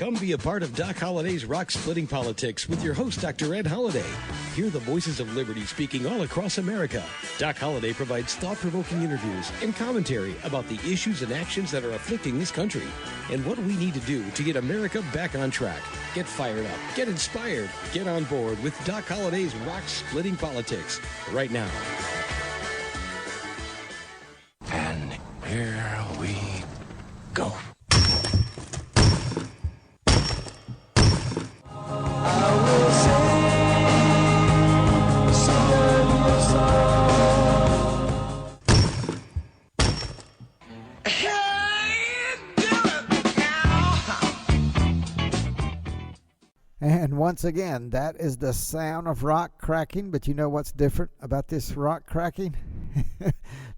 Come be a part of Doc Holliday's Rock Splitting Politics with your host, Dr. Ed Holliday. Hear the voices of liberty speaking all across America. Doc Holliday provides thought-provoking interviews and commentary about the issues and actions that are afflicting this country and what we need to do to get America back on track. Get fired up, get inspired, get on board with Doc Holliday's Rock Splitting Politics right now. And here we go. And once again, that is the sound of rock cracking. But you know what's different about this rock cracking?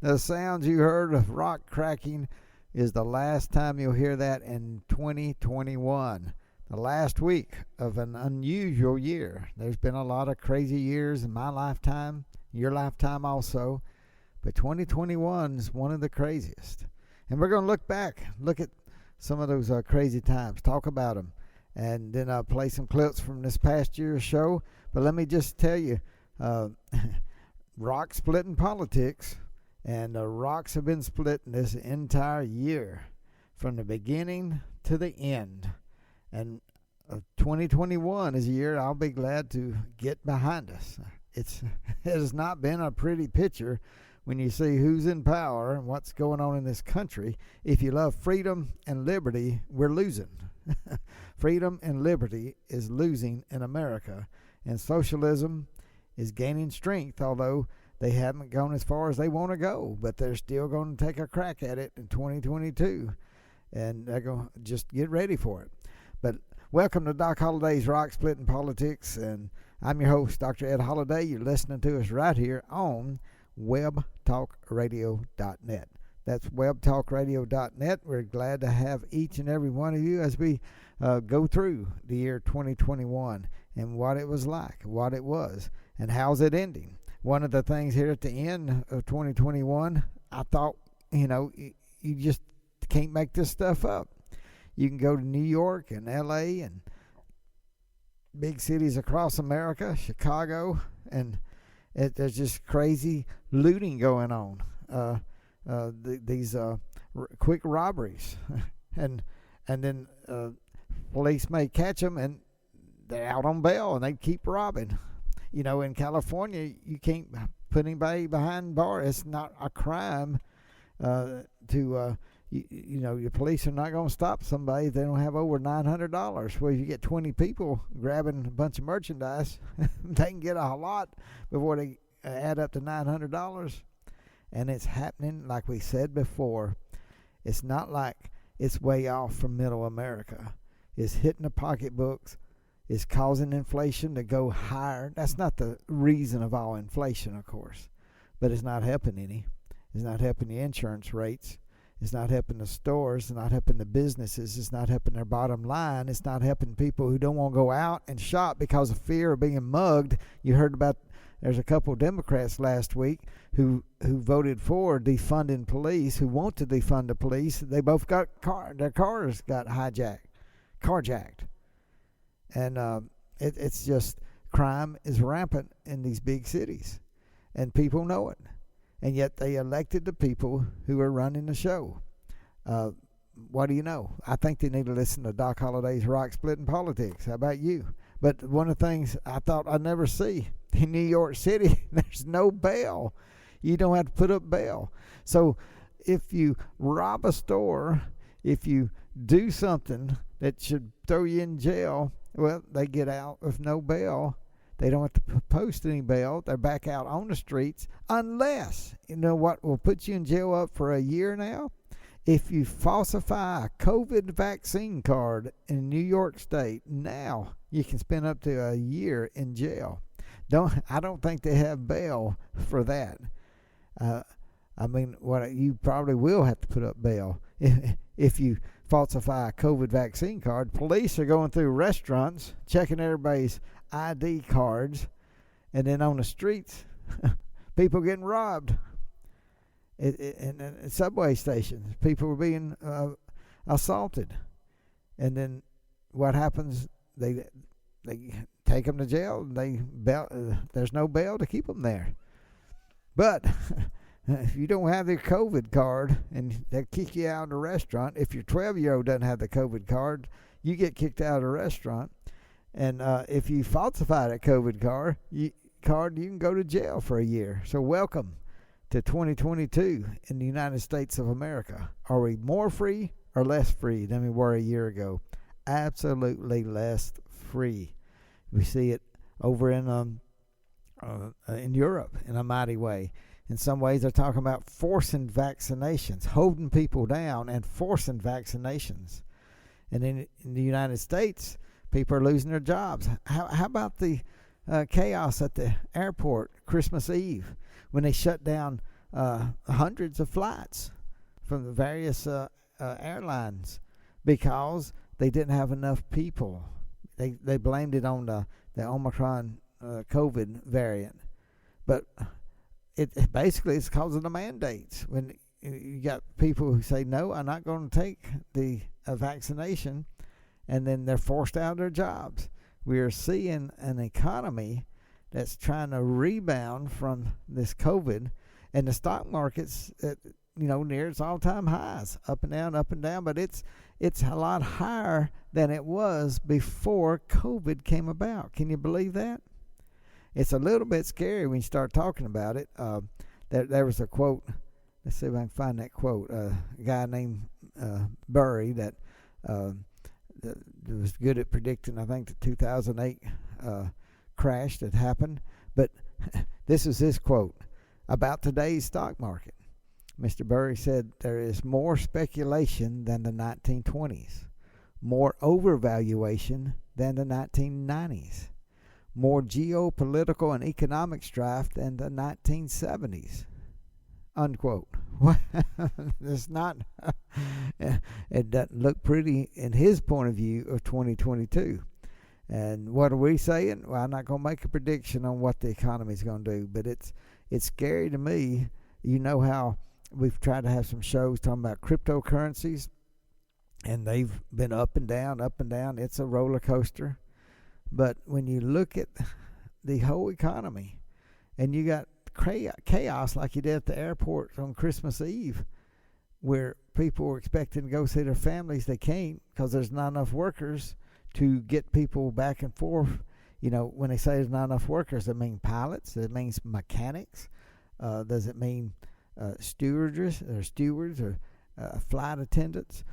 The sounds you heard of rock cracking is the last time you'll hear that in 2021. The last week of an unusual year. There's been a lot of crazy years in my lifetime, your lifetime also. But 2021 is one of the craziest. And we're going to look back, look at some of those crazy times, talk about them. And then I'll play some clips from this past year's show. But let me just tell you, rock splitting politics, and the rocks have been splitting this entire year, from the beginning to the end. And 2021 is a year I'll be glad to get behind us. It has not been a pretty picture when you see who's in power and what's going on in this country. If you love freedom and liberty, we're losing. Freedom and liberty is losing in America, and socialism is gaining strength, although they haven't gone as far as they want to go, but they're still going to take a crack at it in 2022, and they're going to just get ready for it. But welcome to Doc Holliday's Rock Splitting Politics, and I'm your host, Dr. Ed Holliday. You're listening to us right here on webtalkradio.net. That's webtalkradio.net. We're glad to have each and every one of you as we go through the year 2021 and what it was like, what it was, and how's it ending. One of the things here at the end of 2021, I thought, you just can't make this stuff up. You can go to New York and L.A. and big cities across America, Chicago, and there's just crazy looting going on. These quick robberies, and then police may catch them and they're out on bail and they keep robbing. In California, you can't put anybody behind bars. It's not a crime your police are not going to stop somebody if they don't have over $900. Well, if you get 20 people grabbing a bunch of merchandise, they can get a lot before they add up to $900. And it's happening, like we said before. It's not like it's way off from middle America. It's hitting the pocketbooks. It's causing inflation to go higher. That's not the reason of all inflation, of course. But it's not helping any. It's not helping the insurance rates. It's not helping the stores. It's not helping the businesses. It's not helping their bottom line. It's not helping people who don't want to go out and shop because of fear of being mugged. You heard about, there's a couple of Democrats last week who voted for defunding police, who want to defund the police. They both got their cars got carjacked. And it's just, crime is rampant in these big cities. And people know it. And yet they elected the people who are running the show. What do you know? I think they need to listen to Doc Holliday's Rock Splitting Politics. How about you? But one of the things I thought I'd never see, in New York City, there's no bail. You don't have to put up bail. So if you rob a store, if you do something that should throw you in jail, well, they get out with no bail. They don't have to post any bail. They're back out on the streets, unless, you know what will put you in jail up for a year now? If you falsify a COVID vaccine card in New York State, now you can spend up to a year in jail. I don't think they have bail for that. You probably will have to put up bail if you falsify a COVID vaccine card. Police are going through restaurants, checking everybody's ID cards, and then on the streets, people getting robbed. In subway stations, people were being assaulted, and then what happens? They take them to jail. There's no bail to keep them there. But if you don't have the COVID card, and they'll kick you out of the restaurant. If your 12-year-old doesn't have the COVID card, you get kicked out of the restaurant. And if you falsify that COVID card, you can go to jail for a year. So welcome to 2022 in the United States of America. Are we more free or less free than we were a year ago? Absolutely less free. We see it over in Europe in a mighty way. In some ways, they're talking about forcing vaccinations, holding people down and forcing vaccinations. And in the United States, people are losing their jobs. How about the chaos at the airport Christmas Eve when they shut down hundreds of flights from the various airlines because they didn't have enough people. They blamed it on the Omicron COVID variant. But it basically it's because of the mandates. When you got people who say, no, I'm not going to take the vaccination, and then they're forced out of their jobs. We are seeing an economy that's trying to rebound from this COVID, and the stock market's near its all-time highs, up and down, but it's a lot higher than it was before COVID came about. Can you believe that? It's a little bit scary when you start talking about it. There was a quote. Let's see if I can find that quote. A guy named Burry that was good at predicting, I think, the 2008 crash that happened. But this is his quote about today's stock market. Mr. Burry said, there is more speculation than the 1920s, more overvaluation than the 1990s, more geopolitical and economic strife than the 1970s. Unquote. It's not. It doesn't look pretty in his point of view of 2022. And what are we saying? Well, I'm not going to make a prediction on what the economy is going to do, but it's scary to me. You know how we've tried to have some shows talking about cryptocurrencies, and they've been up and down, up and down. It's a roller coaster. But when you look at the whole economy, and you got chaos like you did at the airport on Christmas Eve, where people were expecting to go see their families, they can't because there's not enough workers to get people back and forth. When they say there's not enough workers, it means pilots, it means mechanics, does it mean stewards or flight attendants?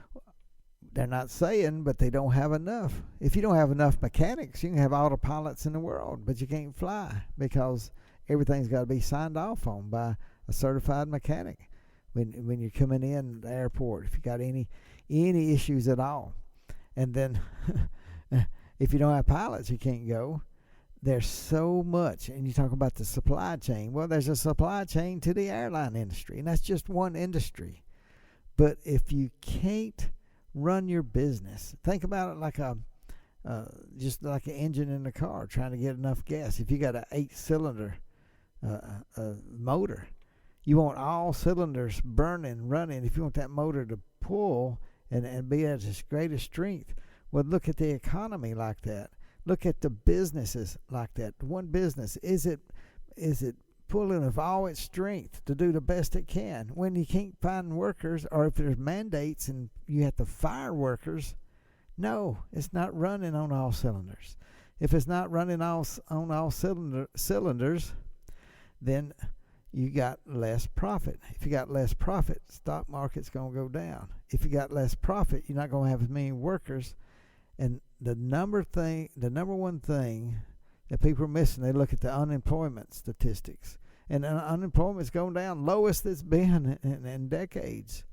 They're not saying, but they don't have enough. If you don't have enough mechanics, you can have all the pilots in the world, but you can't fly because everything's got to be signed off on by a certified mechanic when you're coming in the airport, if you got any issues at all. And then if you don't have pilots, you can't go. There's so much, and you talk about the supply chain. Well, there's a supply chain to the airline industry, and that's just one industry. But if you can't run your business, think about it like just like an engine in a car trying to get enough gas. If you got an 8-cylinder motor, you want all cylinders burning, running. If you want that motor to pull and be at its greatest strength, well, look at the economy like that. Look at the businesses like that. One business, is it pulling with all its strength to do the best it can when you can't find workers, or if there's mandates and you have to fire workers? No, it's not running on all cylinders. If it's not running on all cylinders, then you got less profit. If you got less profit, stock market's going to go down. If you got less profit, you're not going to have as many workers. And the number one thing that people are missing, they look at the unemployment statistics. And unemployment's going down, lowest it's been in decades.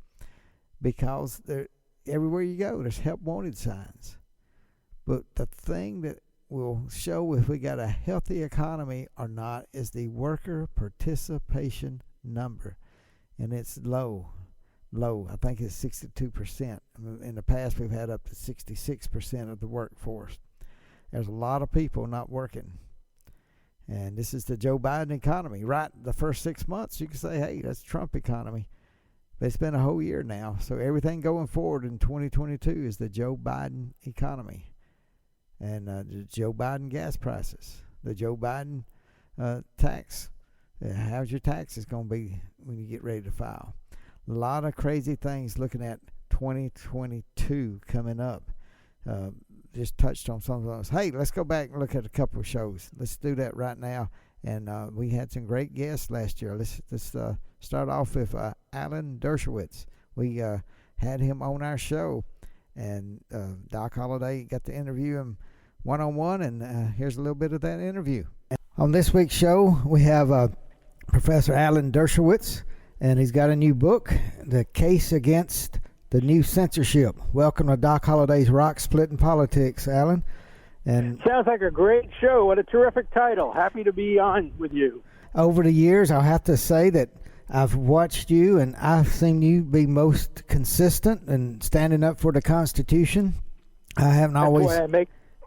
Because everywhere you go, there's help wanted signs. But the thing that will show if we got a healthy economy or not is the worker participation number. And it's low. I think it's 62%. In the past, we've had up to 66% of the workforce. There's a lot of people not working. And this is the Joe Biden economy. Right, the first 6 months, you can say, hey, that's Trump economy. But it's been a whole year now. So everything going forward in 2022 is the Joe Biden economy. and the Joe Biden gas prices, the Joe Biden tax. How's your taxes going to be when you get ready to file? A lot of crazy things looking at 2022 coming up. Just touched on some of those. Hey, let's go back and look at a couple of shows. Let's do that right now. And we had some great guests last year. Let's start off with Alan Dershowitz. We had him on our show, and Doc Holliday got to interview him one-on-one, and here's a little bit of that interview. On this week's show, we have Professor Alan Dershowitz, and he's got a new book, The Case Against the New Censorship. Welcome to Doc Holliday's Rock Splitting Politics, Alan. And sounds like a great show. What a terrific title. Happy to be on with you. Over the years, I'll have to say that I've watched you, and I've seen you be most consistent in standing up for the Constitution. I haven't always...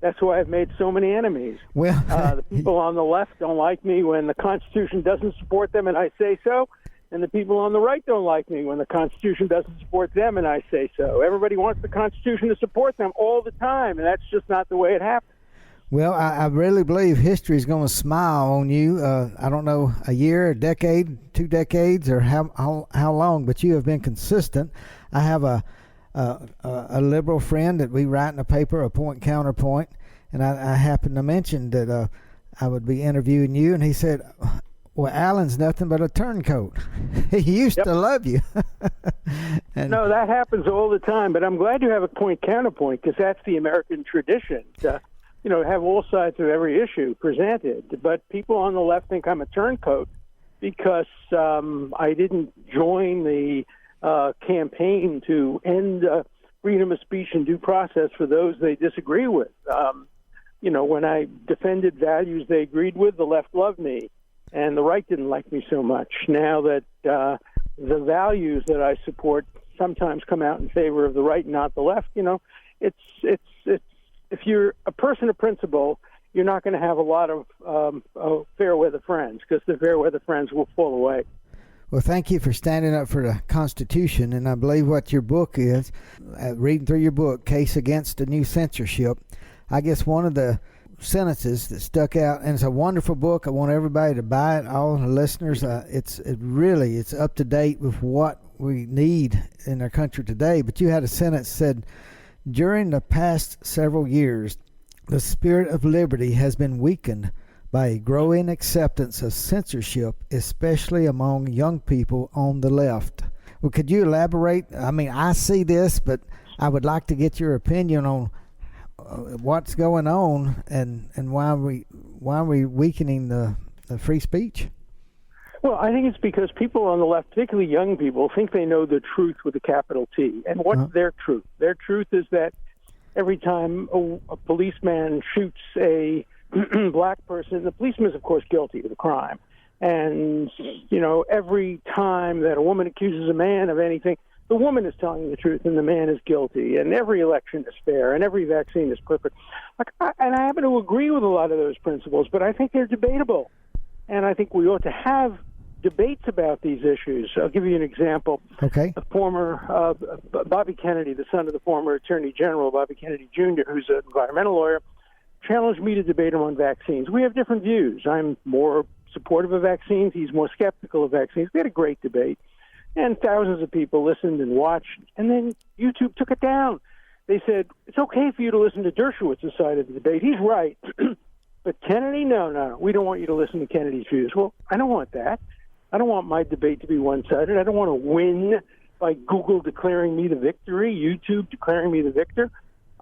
That's why I've made so many enemies. Well, the people on the left don't like me when the Constitution doesn't support them, and I say so. And the people on the right don't like me when the Constitution doesn't support them, and I say so. Everybody wants the Constitution to support them all the time, and that's just not the way it happens. Well, I really believe history is going to smile on you. I don't know, a year, a decade, 2 decades, or how long, but you have been consistent. I have a liberal friend that we write in the paper, a point counterpoint, and I happened to mention that I would be interviewing you, and he said, well, Alan's nothing but a turncoat. He used to love you. No, that happens all the time, but I'm glad you have a point counterpoint, because that's the American tradition. Have all sides of every issue presented. But people on the left think I'm a turncoat because I didn't join the campaign to end freedom of speech and due process for those they disagree with. When I defended values they agreed with, the left loved me, and the right didn't like me so much. Now that the values that I support sometimes come out in favor of the right, not the left, it's if you're a person of principle, you're not going to have a lot of fair weather friends, because the fair weather friends will fall away. Well, thank you for standing up for the Constitution, and I believe what your book is, reading through your book, Case Against the New Censorship, I guess one of the sentences that stuck out, and it's a wonderful book. I want everybody to buy it, all the listeners. It's up to date with what we need in our country today. But you had a sentence that said, during the past several years, the spirit of liberty has been weakened by a growing acceptance of censorship, especially among young people on the left. Well, could you elaborate? I mean, I see this, but I would like to get your opinion on what's going on and why are we weakening the free speech? Well, I think it's because people on the left, particularly young people, think they know the truth with a capital T. And what's their truth? Their truth is that every time a policeman shoots a black person, the policeman is, of course, guilty of the crime. And, every time that a woman accuses a man of anything, the woman is telling the truth and the man is guilty. And every election is fair and every vaccine is perfect. And I happen to agree with a lot of those principles, but I think they're debatable. And I think we ought to have debates about these issues. I'll give you an example. Okay. The former Bobby Kennedy, the son of the former Attorney General, Bobby Kennedy Jr., who's an environmental lawyer, challenged me to debate him on vaccines. We have different views. I'm more supportive of vaccines. He's more skeptical of vaccines. We had a great debate, and thousands of people listened and watched, and then YouTube took it down. They said, it's okay for you to listen to Dershowitz's side of the debate. He's right. But Kennedy, no, we don't want you to listen to Kennedy's views. Well, I don't want that. I don't want my debate to be one-sided. I don't want to win by Google declaring me the victory, YouTube declaring me the victor.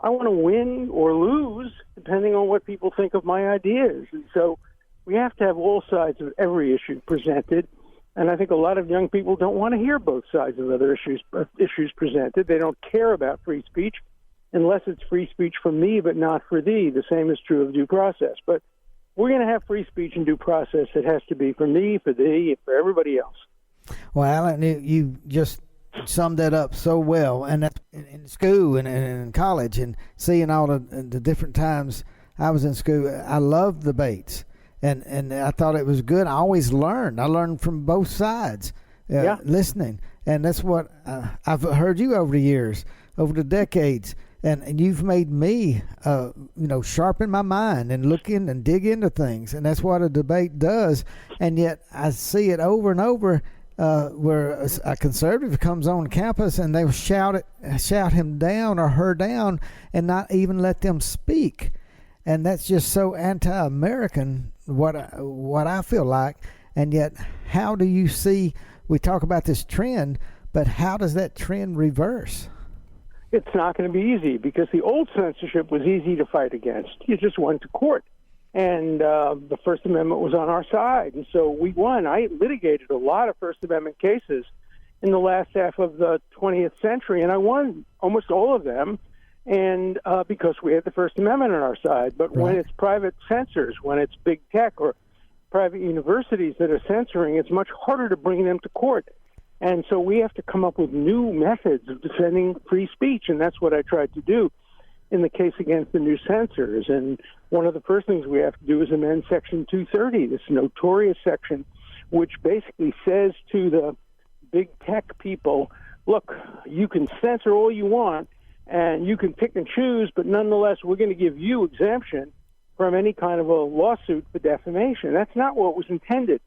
I want to win or lose depending on what people think of my ideas. And so we have to have all sides of every issue presented. And I think a lot of young people don't want to hear both sides of other issues presented. They don't care about free speech unless it's free speech for me but not for thee. The same is true of due process. But we're going to have free speech and due process. It has to be for me, for thee, and for everybody else. Well, Alan, you just summed that up so well. And that's in school and in college and seeing all the different times I was in school, I loved debates. And I thought it was good. I always learned. I learned from both sides, listening. And that's what I've heard you over the years, over the decades. And you've made me, sharpen my mind and look in and dig into things. And that's what a debate does. And yet I see it over and over where a conservative comes on campus and they shout him down or her down and not even let them speak. And that's just so anti-American, what I feel like. And yet, how do you see, we talk about this trend, but how does that trend reverse? It's not going to be easy, because the old censorship was easy to fight against. You just went to court, and the First Amendment was on our side, and so we won. I litigated a lot of First Amendment cases in the last half of the 20th century, and I won almost all of them, and because we had the First Amendment on our side. But when it's private censors, when it's big tech or private universities that are censoring, it's much harder to bring them to court. And so we have to come up with new methods of defending free speech, and that's what I tried to do in the case against the new censors. And one of the first things we have to do is amend Section 230, this notorious section, which basically says to the big tech people, look, you can censor all you want, and you can pick and choose, but nonetheless, we're going to give you exemption from any kind of a lawsuit for defamation. That's not what was intended.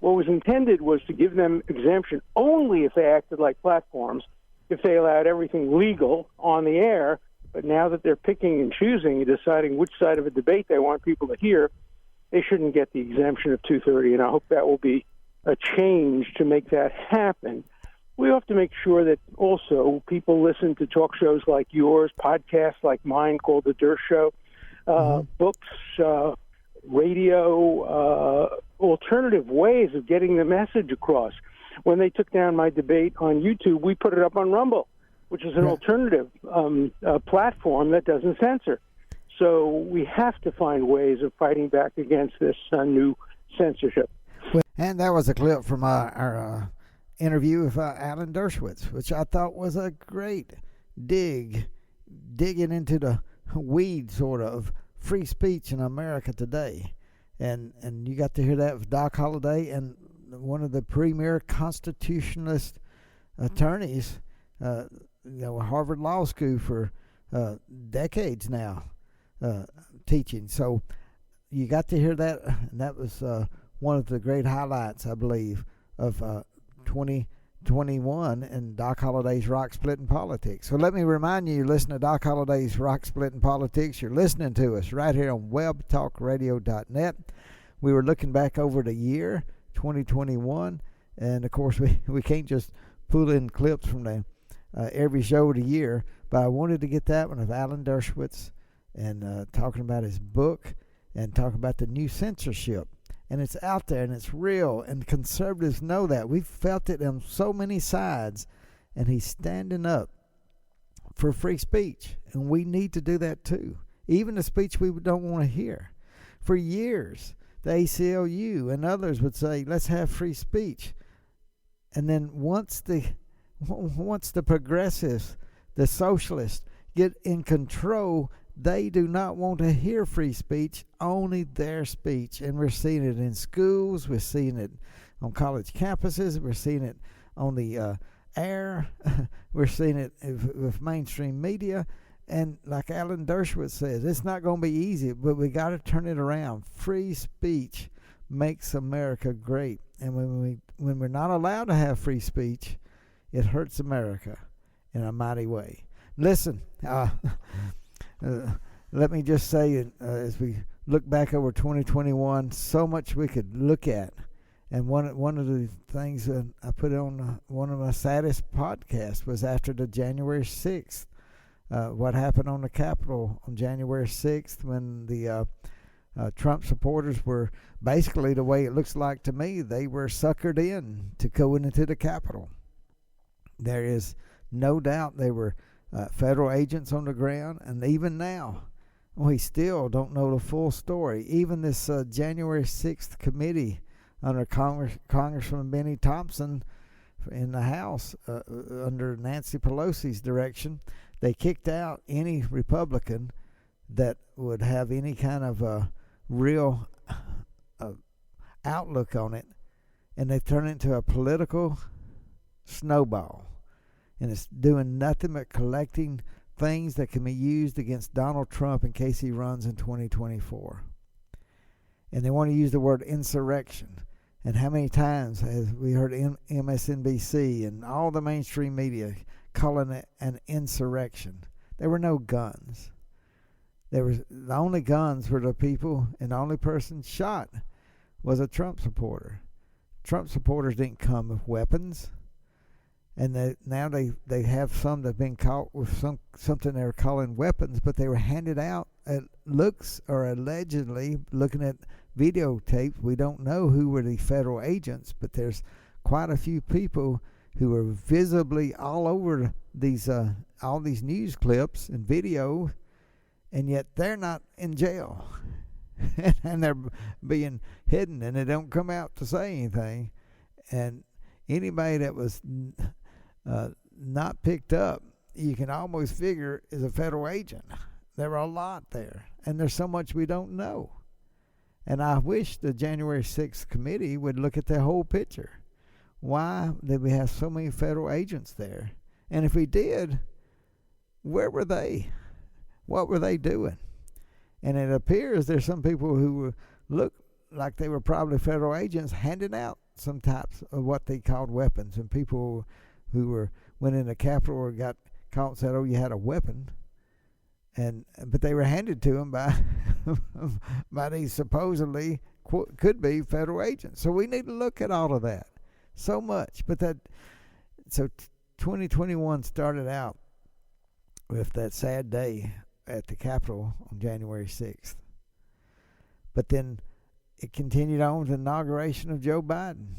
What was intended was to give them exemption only if they acted like platforms, if they allowed everything legal on the air. But now that they're picking and choosing and deciding which side of a debate they want people to hear, they shouldn't get the exemption of 230, and I hope that will be a change to make that happen. We have to make sure that also people listen to talk shows like yours, podcasts like mine called The Dersh Show, books, radio, alternative ways of getting the message across. When they took down my debate on YouTube, we put it up on Rumble, which is an alternative platform that doesn't censor. So we have to find ways of fighting back against this new censorship. And that was a clip from our interview with Alan Dershowitz, which I thought was a great digging into the weed sort of free speech in America today. And you got to hear that with Doc Holliday, and one of the premier constitutionalist attorneys, Harvard Law School for decades now, teaching. So you got to hear that, and that was one of the great highlights, I believe, of 2021 in Doc Holliday's Rock Splitting Politics. So let me remind you, listen to Doc Holliday's Rock Splitting Politics. You're listening to us right here on webtalkradio.net. We were looking back over the year 2021, and of course we can't just pull in clips from the every show of the year, but I wanted to get that one of Alan Dershowitz and talking about his book and talking about the new censorship. And it's out there, and it's real, and conservatives know that. We've felt it on so many sides, and he's standing up for free speech, and we need to do that too. Even the speech we don't want to hear. For years, the ACLU and others would say, let's have free speech. And then once the progressives, the socialists, get in control, they do not want to hear free speech, only their speech. And we're seeing it in schools, we're seeing it on college campuses, we're seeing it on the air, we're seeing it with mainstream media. And like Alan Dershowitz says, it's not going to be easy, but we got to turn it around. Free speech makes America great. And when we're not allowed to have free speech, it hurts America in a mighty way. Listen, let me just say, as we look back over 2021, so much we could look at. And one of the things that I put on one of my saddest podcasts was after the January 6th. What happened on the Capitol on January 6th when the Trump supporters were basically, the way it looks like to me, they were suckered in to go into the Capitol. There is no doubt they were federal agents on the ground, and even now, we still don't know the full story. Even this January 6th committee under Congressman Benny Thompson in the House, under Nancy Pelosi's direction, they kicked out any Republican that would have any kind of a real outlook on it, and they turned it into a political snowball. And it's doing nothing but collecting things that can be used against Donald Trump in case he runs in 2024. And they want to use the word insurrection. And how many times have we heard MSNBC and all the mainstream media calling it an insurrection? There were no guns. The only guns were the people, and the only person shot was a Trump supporter. Trump supporters didn't come with weapons. And now they have some that have been caught with something they're calling weapons, but they were handed out at looks or allegedly, looking at videotapes. We don't know who were the federal agents, but there's quite a few people who are visibly all over these all these news clips and video, and yet they're not in jail. And they're being hidden, and they don't come out to say anything. And anybody that was not picked up, you can almost figure is a federal agent. There are a lot there, and there's so much we don't know. And I wish the January 6th committee would look at the whole picture. Why did we have so many federal agents there? And if we did, where were they? What were they doing? And it appears there's some people who look like they were probably federal agents handing out some types of what they called weapons, and people who went in the Capitol or got caught and said, "Oh, you had a weapon," but they were handed to them by these supposedly could be federal agents. So we need to look at all of that so much. But 2021 started out with that sad day at the Capitol on January 6th. But then it continued on with the inauguration of Joe Biden.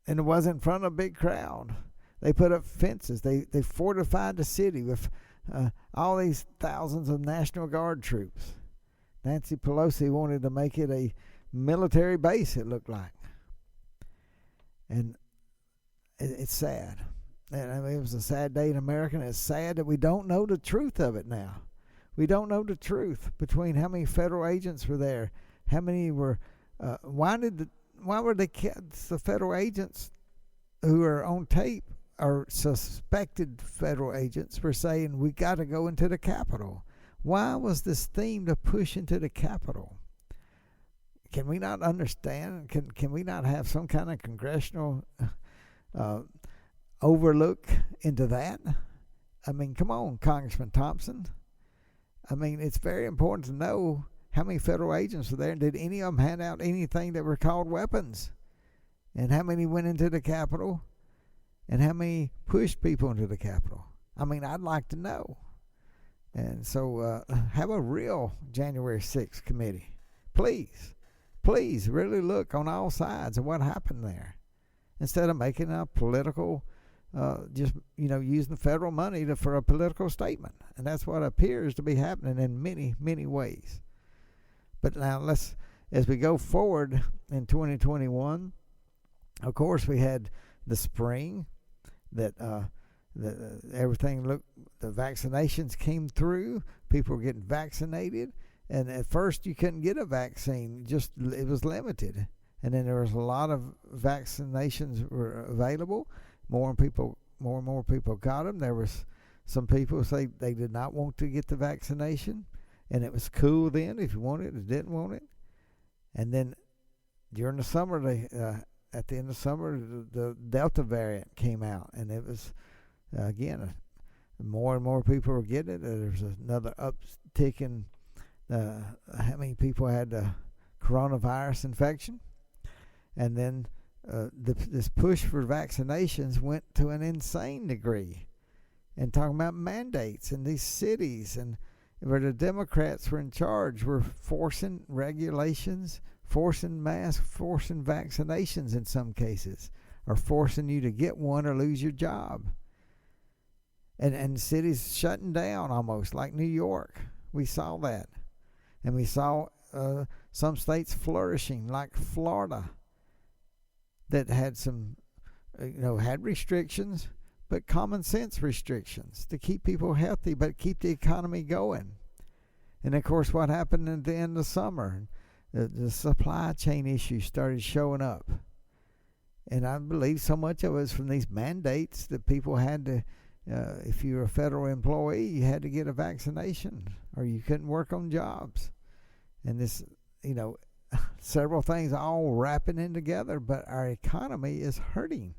And it wasn't in front of a big crowd. They put up fences. They fortified the city with all these thousands of National Guard troops. Nancy Pelosi wanted to make it a military base, it looked like. And it's sad. And I mean, it was a sad day in America, and it's sad that we don't know the truth of it now. We don't know the truth between how many federal agents were there, how many were. Why were the federal agents who are on tape or suspected federal agents were saying we got to go into the Capitol? Why was this theme to push into the Capitol? Can we not understand? Can we not have some kind of congressional overlook into that? I mean, come on, Congressman Thompson. I mean, it's very important to know how many federal agents were there, and did any of them hand out anything that were called weapons? And how many went into the Capitol? And how many pushed people into the Capitol? I mean, I'd like to know. And so have a real January 6th committee. Please really look on all sides of what happened there, instead of making a political using the federal money for a political statement. And that's what appears to be happening in many, many ways. But now as we go forward in 2021, of course we had the spring that everything looked, the vaccinations came through, people were getting vaccinated, and at first you couldn't get a vaccine, it was limited. And then there was a lot of vaccinations were available. More and more people got them. There was some people say they did not want to get the vaccination, and it was cool then if you wanted it or didn't want it. And then during the summer, at the end of summer, the Delta variant came out, and it was again more and more people were getting it. There's another uptick in how many people had the coronavirus infection, and then this push for vaccinations went to an insane degree, and talking about mandates in these cities, and where the Democrats were in charge, were forcing regulations, forcing masks, forcing vaccinations in some cases, or forcing you to get one or lose your job. And cities shutting down almost, like New York. We saw that. And we saw some states flourishing, like Florida, that had had restrictions, but common sense restrictions to keep people healthy, but keep the economy going. And of course, what happened at the end of summer, the supply chain issues started showing up. And I believe so much of it was from these mandates that people had to if you were a federal employee, you had to get a vaccination or you couldn't work on jobs. And this, several things all wrapping in together, but our economy is hurting.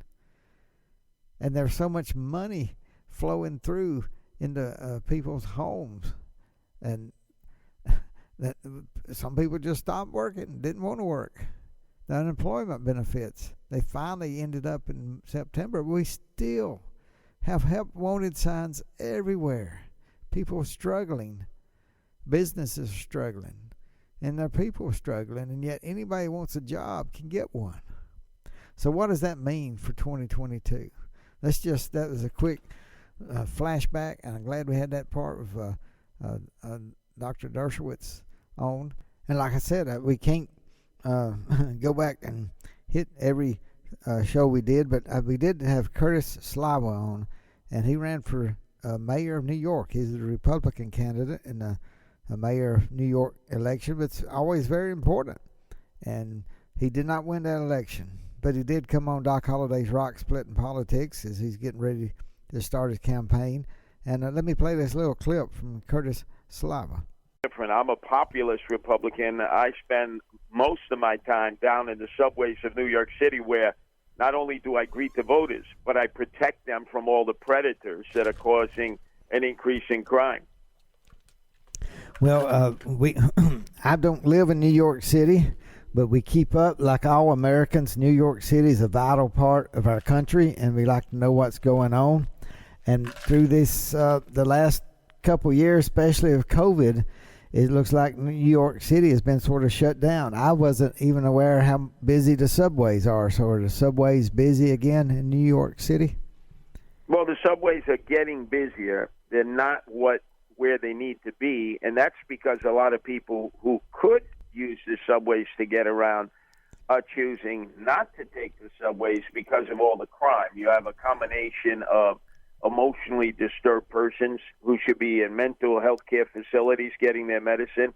And there's so much money flowing through into people's homes. And that some people just stopped working, didn't want to work. The unemployment benefits, they finally ended up in September. We still have help wanted signs everywhere. People are struggling. Businesses are struggling. And there are people struggling. And yet anybody who wants a job can get one. So what does that mean for 2022? That was a quick flashback. And I'm glad we had that part of Dr. Dershowitz on. And like I said, we can't go back and hit every show we did, but we did have Curtis Sliwa on, and he ran for mayor of New York. He's a Republican candidate in the mayor of New York election, but it's always very important. And he did not win that election, but he did come on Doc Holliday's Rock Splitting Politics as he's getting ready to start his campaign. And let me play this little clip from Curtis Sliwa. Different. I'm a populist Republican. I spend most of my time down in the subways of New York City, where not only do I greet the voters, but I protect them from all the predators that are causing an increase in crime. Well, I don't live in New York City, but we keep up like all Americans. New York City is a vital part of our country, and we like to know what's going on. And through this, the last couple years, especially of COVID, it looks like New York City has been sort of shut down. I wasn't even aware how busy the subways are. So are the subways busy again in New York City? Well, the subways are getting busier. They're not where they need to be, and that's because a lot of people who could use the subways to get around are choosing not to take the subways because of all the crime. You have a combination of emotionally disturbed persons who should be in mental health care facilities getting their medicine,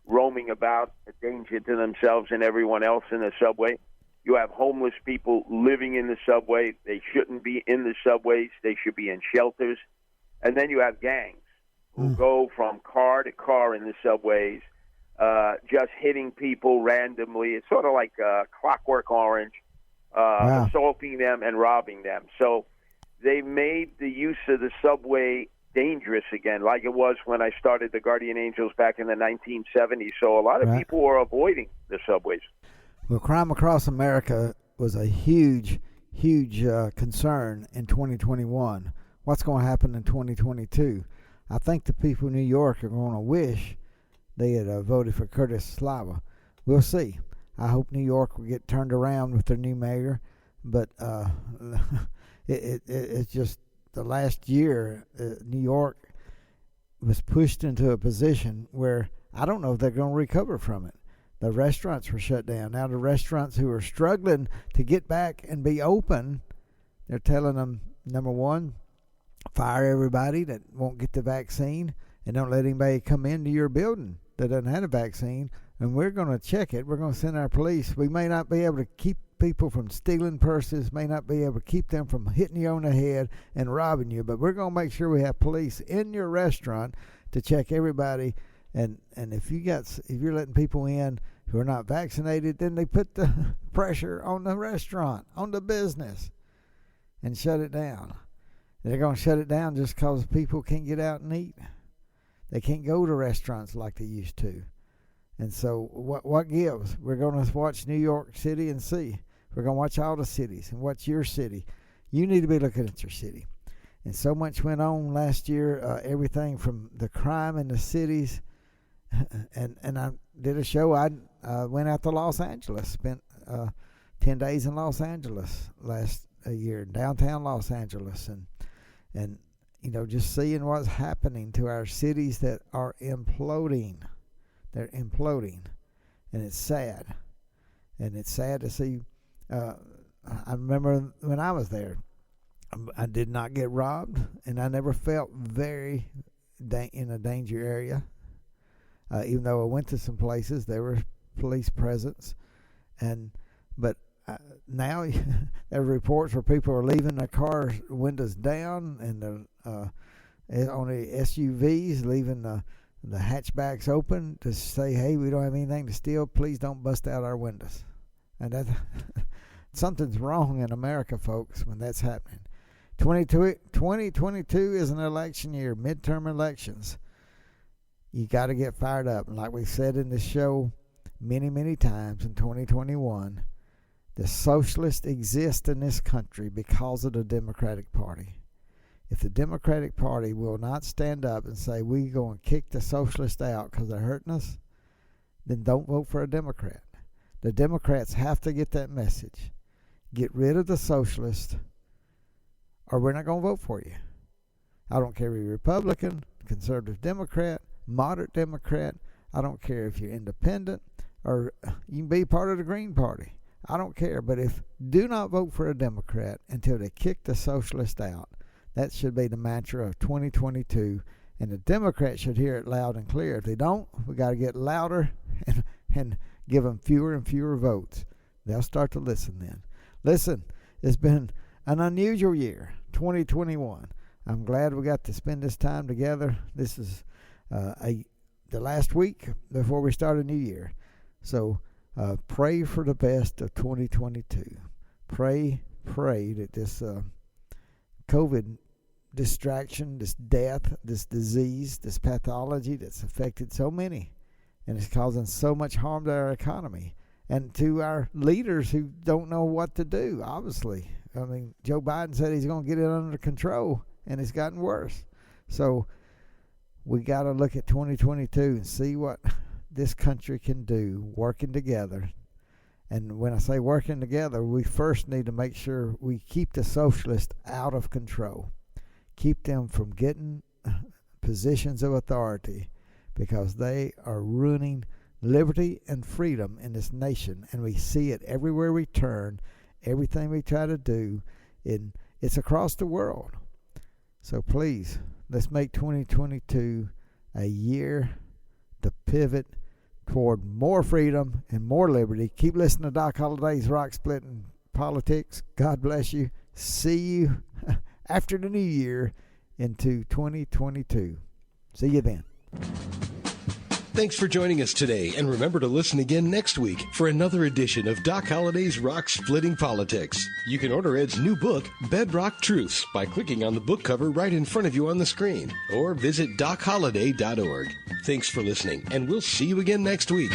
roaming about, a danger to themselves and everyone else in the subway. You have homeless people living in the subway. They shouldn't be in the subways. They should be in shelters. And then you have gangs who go from car to car in the subways, just hitting people randomly. It's sort of like Clockwork Orange, assaulting them and robbing them. So they made the use of the subway dangerous again, like it was when I started the Guardian Angels back in the 1970s. So a lot of people are avoiding the subways. Well, crime across America was a huge concern in 2021. What's going to happen in 2022? I think the people in New York are going to wish they had voted for Curtis Sliwa. We'll see. I hope New York will get turned around with their new mayor, but it's just the last year, New York was pushed into a position where I don't know if they're going to recover from it. The restaurants were shut down. Now the restaurants who are struggling to get back and be open, they're telling them, number one, fire everybody that won't get the vaccine and don't let anybody come into your building that doesn't have a vaccine, and we're going to check it. We're going to send our police. We may not be able to keep people from stealing purses, may not be able to keep them from hitting you on the head and robbing you, but we're going to make sure we have police in your restaurant to check everybody. And if you're letting people in who are not vaccinated, then they put the pressure on the restaurant, on the business, and shut it down. They're going to shut it down just because people can't get out and eat. They can't go to restaurants like they used to. And so what gives? We're going to watch New York City and see. We're going to watch all the cities and watch your city. You need to be looking at your city. And so much went on last year, everything from the crime in the cities. And I did a show. I went out to Los Angeles, spent 10 days in Los Angeles last year, downtown Los Angeles. And just seeing what's happening to our cities that are imploding. They're imploding, and it's sad. And it's sad to see. I remember when I was there, I did not get robbed, and I never felt very in a danger area. Even though I went to some places, there were police presence, but now there are reports where people are leaving their cars windows down and they're only SUVs, leaving the hatchbacks open to say, hey, we don't have anything to steal. Please don't bust out our windows. And that something's wrong in America, folks, when that's happening. 2022 is an election year, midterm elections. You got to get fired up. And like we said in the show many, many times in 2021, the socialists exist in this country because of the Democratic Party. If the Democratic Party will not stand up and say, we're going to kick the socialists out because they're hurting us, then don't vote for a Democrat. The Democrats have to get that message. Get rid of the socialists, or we're not going to vote for you. I don't care if you're Republican, conservative Democrat, moderate Democrat. I don't care if you're independent, or you can be part of the Green Party. I don't care. But do not vote for a Democrat until they kick the socialist out. That should be the mantra of 2022, and the Democrats should hear it loud and clear. If they don't, we got to get louder and give them fewer and fewer votes. They'll start to listen then. Listen, it's been an unusual year, 2021. I'm glad we got to spend this time together. This is the last week before we start a new year. So pray for the best of 2022. Pray that this COVID distraction, this death, this disease, this pathology that's affected so many and is causing so much harm to our economy and to our leaders who don't know what to do, obviously. I mean, Joe Biden said he's going to get it under control, and it's gotten worse. So we got to look at 2022 and see what this country can do working together. And when I say working together, we first need to make sure we keep the socialists out of control. Keep them from getting positions of authority, because they are ruining liberty and freedom in this nation. And we see it everywhere we turn, everything we try to do. It's across the world. So please, let's make 2022 a year to pivot toward more freedom and more liberty. Keep listening to Doc Holliday's Rock Splitting Politics. God bless you. See you after the new year into 2022. See you then. Thanks for joining us today, and remember to listen again next week for another edition of Doc Holliday's Rock Splitting Politics. You can order Ed's new book, Bedrock Truths, by clicking on the book cover right in front of you on the screen, or visit DocHolliday.org. Thanks for listening, and we'll see you again next week.